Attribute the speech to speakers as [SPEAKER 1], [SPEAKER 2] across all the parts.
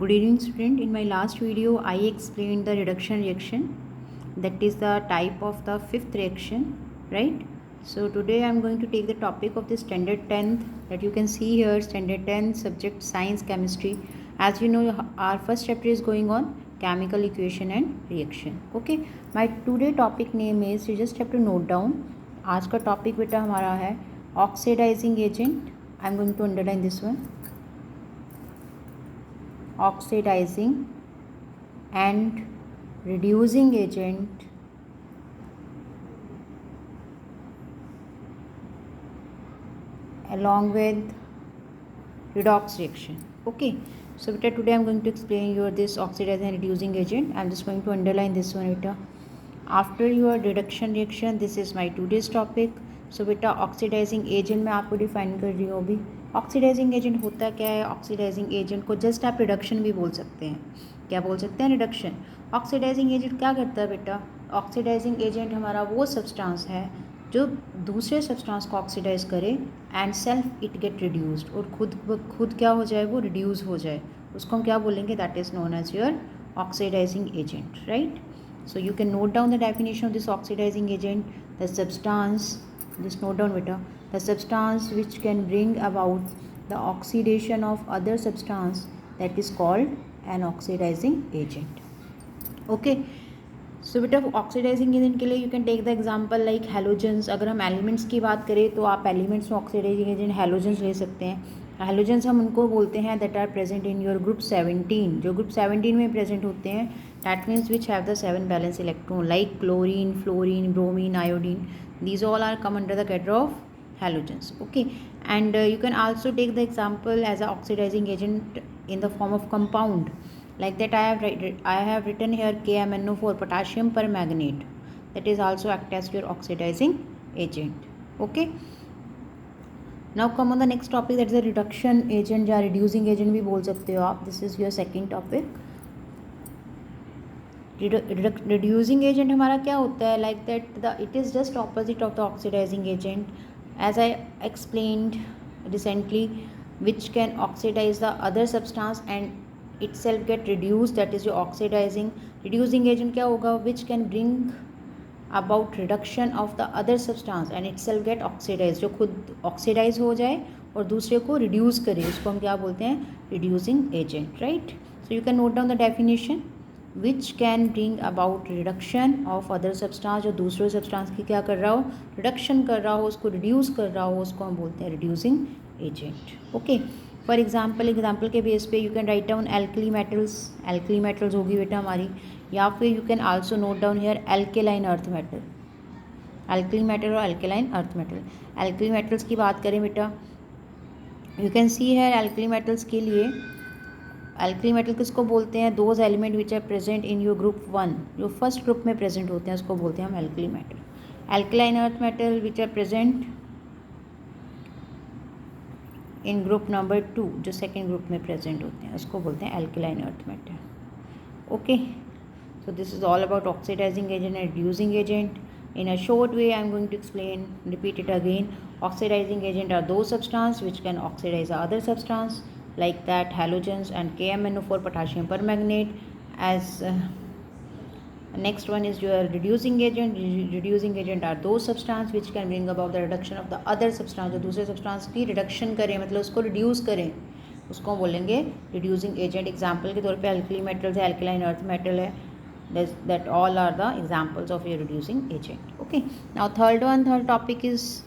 [SPEAKER 1] Good evening student. In my last video I explained the reduction reaction, that is the type of the fifth reaction, right? So today I am going to take the topic of the standard 10th, that you can see here, standard 10th subject science chemistry. As you know, our first chapter is going on chemical equation and reaction. Okay, my today topic name is, you just have to note down. आज का topic बेटा हमारा है oxidising agent. I am going to underline this one, oxidizing and reducing agent along with redox reaction. Okay, so beta today I am going to explain your this oxidizing and reducing agent. I am just going to underline this one beta. After your reduction reaction, this is my today's topic. So बेटा oxidising agent मैं आपको define कर रही हूँ अभी. Oxidising agent होता क्या है? ऑक्सीडाइजिंग एजेंट को जस्ट आप रिडक्शन भी बोल सकते हैं. क्या बोल सकते हैं? रिडक्शन. ऑक्सीडाइजिंग एजेंट क्या करता है बेटा? ऑक्सीडाइजिंग एजेंट हमारा वो सब्सटेंस है जो दूसरे सब्सटेंस को ऑक्सीडाइज करे and self it get reduced, और खुद क्या हो जाए? वो रिड्यूस हो जाए. उसको हम क्या बोलेंगे? That is known as your oxidising agent, right? So you can note down the definition of this oxidizing agent. The substance, just note down beta, the substance which can bring about the oxidation of other substance, that is called an oxidizing agent. Okay, so beta oxidizing agent के लिए you can take the example like halogens. अगर हम elements की बात करें तो आप elements में oxidizing agent halogens ले सकते हैं. हेलोजेंस हम उनको बोलते हैं that are present in your group 17, जो ग्रुप 17 में प्रेजेंट होते हैं. That means which have the 7 valence electron like chlorine, fluorine, bromine, iodine. These all are come under the category of halogens. Okay, and you can also take the example as a oxidising agent in the form of compound, like that I have written here KMnO4, potassium permanganate, that is also act as your oxidizing agent. Okay, now come on the next topic, that is a reduction agent या reducing agent भी बोल सकते हो आप. this is your second topic. reducing agent हमारा क्या होता है? like that it is just opposite of the oxidizing agent, as I explained recently, which can oxidize the other substance and itself get reduced, that is your oxidizing. reducing agent क्या होगा? which can bring about reduction of the other substance and itself get oxidized, जो खुद oxidize हो जाए और दूसरे को reduce करे, उसको हम क्या बोलते हैं? reducing agent, right? so you can note down the definition, which can bring about reduction of other substance, जो दूसरे substance की क्या कर रहा हो? reduction कर रहा हो, उसको reduce कर रहा हो, उसको हम बोलते हैं reducing agent. okay, for example के बेस पे you can write down alkali metals होगी बेटा हमारी, या फिर you can also note down here alkaline earth metal. Alkali metal और alkaline earth metal. Alkali metals की बात करें बेटा, you can see here alkali metals के लिए, एल्कली मेटल किसको बोलते हैं? Those element which are present in your group 1, जो फर्स्ट ग्रुप में प्रेजेंट होते हैं उसको बोलते हैं हम alkali metal. Alkaline earth metal which are present in group number 2, जो सेकेंड ग्रुप में प्रेजेंट होते हैं उसको बोलते हैं alkaline earth metal. Okay, so this is all about oxidizing agent and reducing agent. In a short way I am going to explain, repeat it again. Oxidizing agent are those substance which can oxidize the other substance, like that halogens and KMnO4, potassium permanganate. As next one is your reducing agent. reducing agent are those substance which can bring about the reduction of the other substance, जो दूसरे substance की reduction करें, मतलब उसको reduce करें, उसको हम बोलेंगे reducing agent. एग्जाम्पल के तौर पे alkali metals है, alkaline earth metal है, that all are the examples of your reducing agent. okay, now third topic is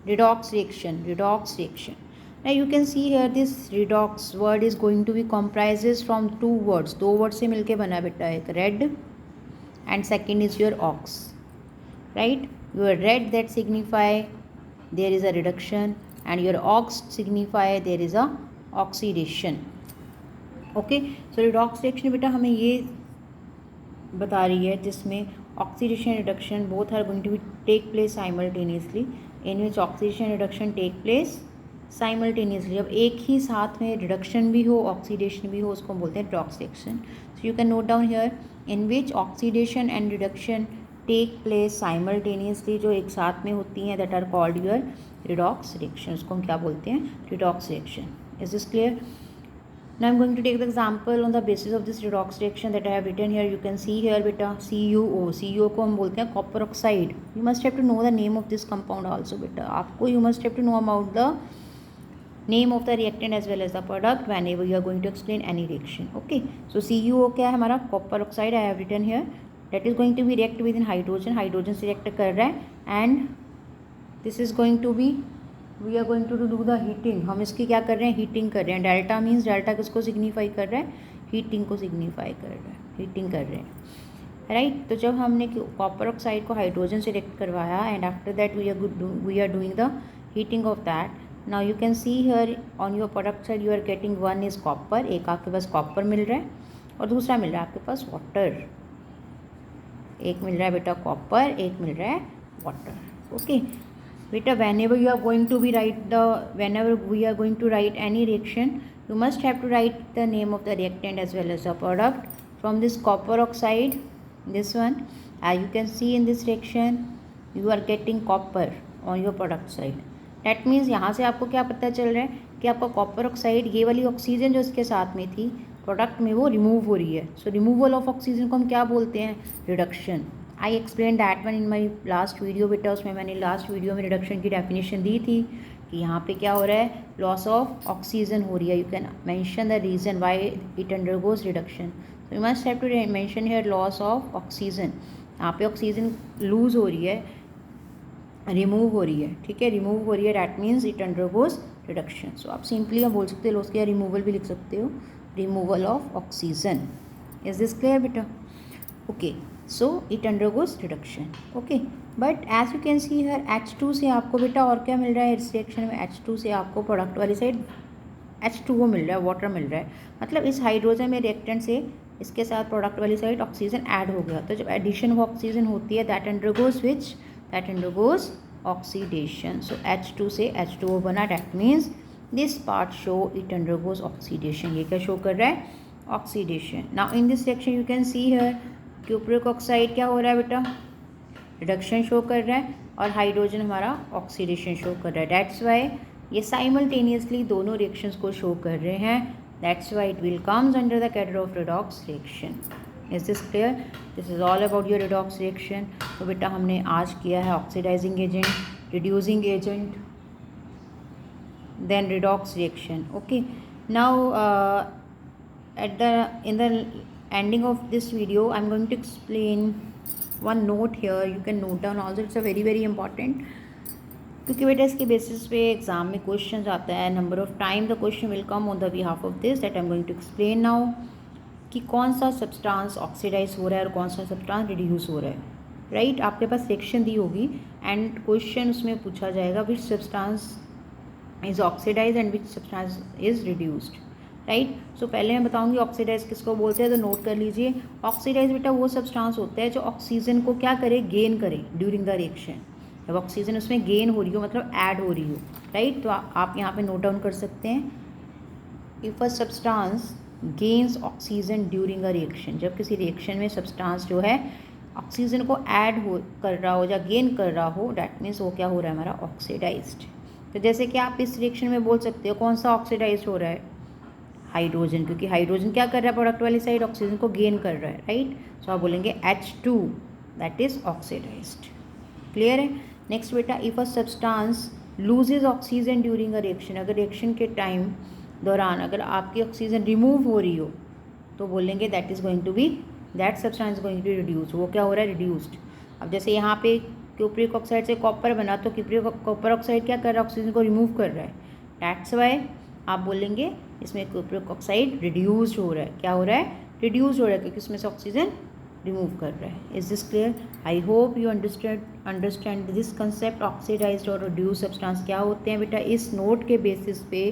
[SPEAKER 1] redox reaction. now you can see here this redox word is going to be comprises from two words. दो words से मिलके बना बेटा, एक red and second is your ox, right? Your red, that signify there is a reduction, and your ox signify there is a oxidation. okay, so redox reaction बेटा हमें ये बता रही है जिसमें oxidation reduction both are going to be take place simultaneously, in which oxidation reduction take place simultaneously. अब एक ही साथ में reduction भी हो, oxidation भी हो, उसको हम बोलते हैं redox reaction. so you can note down here, in which oxidation and reduction take place simultaneously, जो एक साथ में होती हैं, that are called your redox reaction. उसको हम क्या बोलते हैं? redox reaction. is this clear? Now I'm going to take the example on the basis of this redox reaction that I have written here. You can see here beta CuO. CuO को हम बोलते हैं copper oxide. You must have to know the name of this compound also बेटा. आपको you must have to know about the name of the reactant as well as the product whenever you are going to explain any reaction. Okay. So CuO क्या है हमारा copper oxide. I have written here that is going to be react with hydrogen. Hydrogen से react कर रहा है and this is going to be we are going to do the heating. हम इसकी क्या कर रहे हैं, हीटिंग कर रहे हैं. डेल्टा मीन्स डेल्टा किसको सिग्निफाई कर रहा है, हीटिंग को सिग्निफाई कर रहा है, हीटिंग कर रहे हैं, राइट. तो जब हमने कॉपर ऑक्साइड को हाइड्रोजन से रिएक्ट करवाया and after that we are doing the heating of that. Now you can see here on your product side you are getting one is copper. एक आपके पास कॉपर मिल रहा है और दूसरा मिल रहा है आपके पास वाटर. एक मिल रहा है बेटा कॉपर, एक मिल रहा है water. Okay beta, whenever we are going to write any reaction, you must have to write the name of the reactant as well as the product. From this copper oxide, this one, as you can see in this reaction, you are getting copper on your product side. That means यहाँ से आपको क्या पता चल रहा है कि आपका कॉपर ऑक्साइड, ये वाली ऑक्सीजन जो इसके साथ में थी प्रोडक्ट में, वो रिमूव हो रही है. सो रिमूवल ऑफ ऑक्सीजन को हम क्या बोलते हैं, reduction. I explain that one in my last video बेटा. उसमें मैंने लास्ट वीडियो में रिडक्शन की डेफिनेशन दी थी कि यहाँ पे क्या हो रहा है, लॉस ऑफ ऑक्सीजन हो रही है. You can mention the reason why it undergoes reduction. So you must have to mention here loss of oxygen. यहाँ पे ऑक्सीजन लूज हो रही है, रिमूव हो रही है, ठीक है, रिमूव हो रही है. That means it undergoes reduction. So आप सिंपली आप बोल सकते हो लॉस, या रिमूवल भी लिख सकते हो, removal of oxygen. Is this clear बेटा? Okay. So it undergoes reduction. Okay, but as you can see here H2 से आपको बेटा और क्या मिल रहा है इस रिएक्शन में, H2 से आपको प्रोडक्ट वाली साइड H2O मिल रहा है, वाटर मिल रहा है. मतलब इस हाइड्रोजन में रिएक्टेंट से इसके साथ प्रोडक्ट वाली साइड ऑक्सीजन ऐड हो गया. तो जब एडिशन ऑफ ऑक्सीजन होती है that undergoes which, that undergoes oxidation. So H2 से H2O बना. That means this part show it undergoes oxidation. ये क्या शो कर रहा है, oxidation. Now in this reaction you can see here cupric oxide क्या हो रहा है बेटा, रिडक्शन शो कर रहा है और हाइड्रोजन हमारा ऑक्सीडेशन शो कर रहा है. दैट्स वाई ये साइमल्टेनियसली दोनों रिएक्शंस को शो कर रहे हैं. That's why it will comes under the category of redox reaction. Is this clear? This is all about your redox reaction. तो बेटा हमने आज किया है oxidising agent, reducing agent, then redox reaction. Okay, now in the ending of this video I'm going to explain one note here. You can note down also, it's a very important, क्योंकि बेटा इसके basis पे exam में question आता है. Number of time the question will come on the behalf of this that I am going to explain now कि कौन सा सब्सटेंस ऑक्सीडाइज हो रहा है और कौन सा सब्सटेंस रिड्यूस हो रहा है. राइट, आपके पास सेक्शन दी होगी एंड क्वेश्चन उसमें पूछा जाएगा which substance is oxidise and which substance is reduced. Right. So पहले मैं बताऊंगी ऑक्सीडाइज किसको बोलते हैं, तो नोट कर लीजिए. ऑक्सीडाइज बेटा वो सब्सटेंस होता है जो ऑक्सीजन को क्या करे, गेन करे ड्यूरिंग द रिएक्शन. जब ऑक्सीजन उसमें गेन हो रही हो मतलब ऐड हो रही हो. राइट, तो आप यहाँ पे नोट डाउन कर सकते हैं. If a substance gains oxygen during a reaction, जब किसी रिएक्शन में सब्सटेंस जो है ऑक्सीजन को ऐड हो कर रहा हो या गेन कर रहा हो, डैट मीन्स वो क्या हो रहा है हमारा, ऑक्सीडाइज्ड. तो जैसे कि आप इस रिएक्शन में बोल सकते हो कौन सा ऑक्सीडाइज हो रहा है, हाइड्रोजन, क्योंकि हाइड्रोजन क्या कर रहा है प्रोडक्ट वाली साइड, ऑक्सीजन को गेन कर रहा है. राइट, सो आप बोलेंगे H2 that is oxidised. Clear है? नेक्स्ट बेटा, if a substance loses oxygen during a reaction, अगर रिएक्शन के टाइम दौरान अगर आपकी ऑक्सीजन रिमूव हो रही हो तो बोलेंगे that is going to be, that substance going to reduce. वो क्या हो रहा है, रिड्यूस्ड. अब जैसे यहाँ पे क्यूप्रिक ऑक्साइड से कॉपर बना तो कॉपर ऑक्साइड क्या कर रहा है, ऑक्सीजन को रिमूव कर रहा है. दैट्स वाई आप बोलेंगे इसमें क्यूप्रिक ऑक्साइड रिड्यूस्ड हो रहा है. क्या हो रहा है, रिड्यूस्ड हो रहा है, क्योंकि इसमें से ऑक्सीजन रिमूव कर रहा है. Is this clear? I hope you understand this concept. Oxidised और रिड्यूस सब्सटेंस क्या होते हैं बेटा, इस नोट के बेसिस पे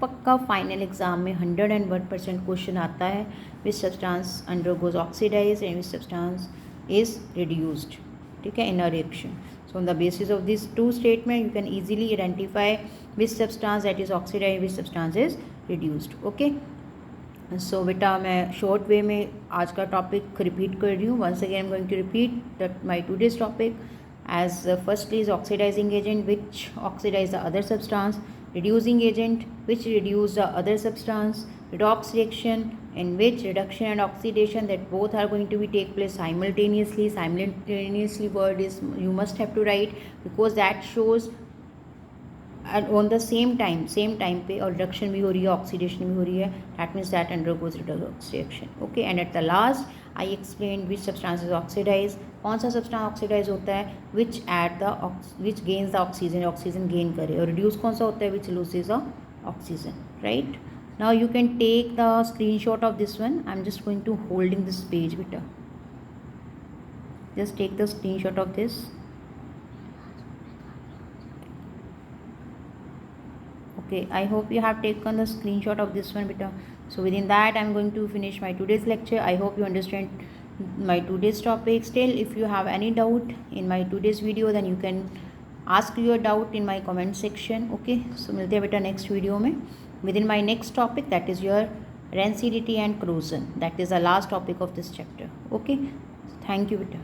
[SPEAKER 1] पक्का फाइनल एग्जाम में 101% क्वेश्चन आता है. Which substance undergoes oxidise and which substance is reduced. ठीक है, in a reaction. So on the basis of these two statements, you can easily identify which substance that is oxidized, which substance is reduced. Okay. So बेटा मैं short way में आज का topic repeat कर रही हूँ. Once again I'm going to repeat that my today's topic as firstly is oxidizing agent which oxidize the other substance, reducing agent which reduce the other substance, redox reaction in which reduction and oxidation that both are going to be take place simultaneously word is you must have to write, because that shows and on the same time पे और reduction भी हो रही है oxidation भी हो रही है, that means that undergoes redox reaction. Okay, and at the last I explained which substances oxidize, कौन सा substance oxidize होता है, which gains the oxygen gain करे, और reduce कौन सा होता है, which loses the oxygen. Right, now you can take the screenshot of this one. I'm just going to holding this page beta, just take the screenshot of this. Okay, I hope you have taken the screenshot of this one beta. So within that I'm going to finish my today's lecture. I hope you understand my today's topic. Still, if you have any doubt in my today's video, then you can ask your doubt in my comment section. Okay, so मिलते हैं बेटा next video में within my next topic, that is your rancidity and corrosion. That is the last topic of this chapter. Okay, thank you beta.